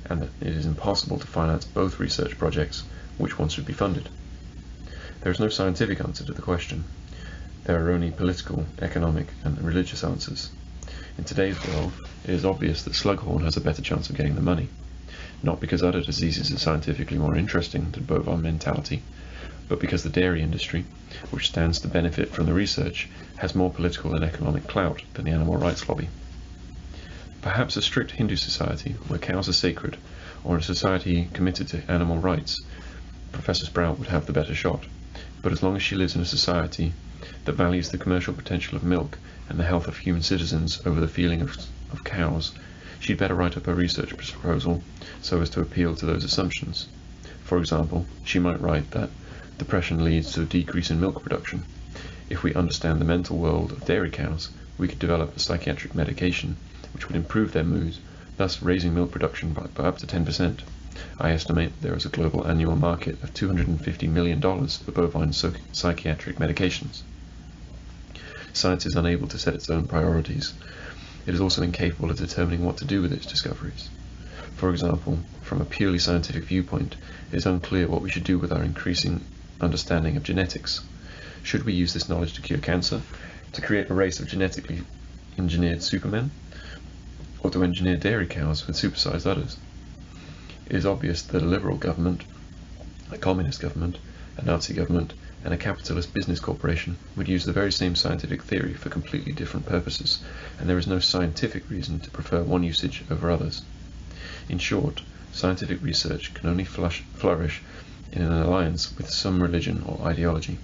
and that it is impossible to finance both research projects, which one should be funded? There is no scientific answer to the question. There are only political, economic, and religious answers. In today's world, it is obvious that Slughorn has a better chance of getting the money, not because udder diseases are scientifically more interesting than bovine mentality, but because the dairy industry, which stands to benefit from the research, has more political and economic clout than the animal rights lobby. Perhaps a strict Hindu society where cows are sacred, or a society committed to animal rights, Professor Sprout would have the better shot. But as long as she lives in a society that values the commercial potential of milk and the health of human citizens over the feeling of cows, she'd better write up her research proposal so as to appeal to those assumptions. For example, she might write that depression leads to a decrease in milk production. If we understand the mental world of dairy cows, we could develop a psychiatric medication which would improve their mood, thus raising milk production by up to 10%. I estimate that there is a global annual market of $250 million for bovine psychiatric medications. Science is unable to set its own priorities. It is also incapable of determining what to do with its discoveries. For example, from a purely scientific viewpoint, it is unclear what we should do with our increasing understanding of genetics. Should we use this knowledge to cure cancer, to create a race of genetically engineered supermen, or to engineer dairy cows with supersized udders? It is obvious that a liberal government, a communist government, a Nazi government, and a capitalist business corporation would use the very same scientific theory for completely different purposes, and there is no scientific reason to prefer one usage over others. In short, scientific research can only flourish in an alliance with some religion or ideology.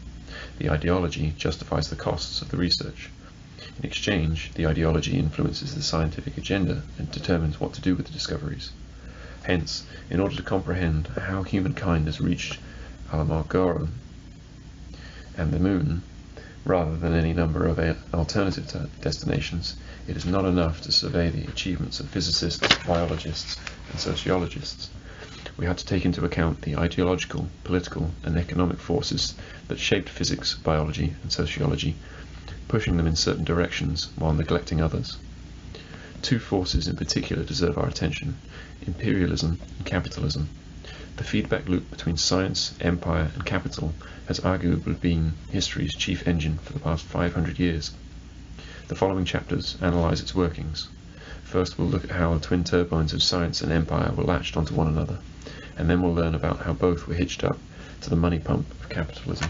The ideology justifies the costs of the research. In exchange, the ideology influences the scientific agenda and determines what to do with the discoveries. Hence, in order to comprehend how humankind has reached Alamogordo and the Moon, rather than any number of alternative destinations, it is not enough to survey the achievements of physicists, biologists, and sociologists. We have to take into account the ideological, political, and economic forces that shaped physics, biology, and sociology, pushing them in certain directions while neglecting others. Two forces in particular deserve our attention: imperialism and capitalism. The feedback loop between science, empire, and capital has arguably been history's chief engine for the past 500 years. The following chapters analyze its workings. First, we'll look at how the twin turbines of science and empire were latched onto one another, and then we'll learn about how both were hitched up to the money pump of capitalism.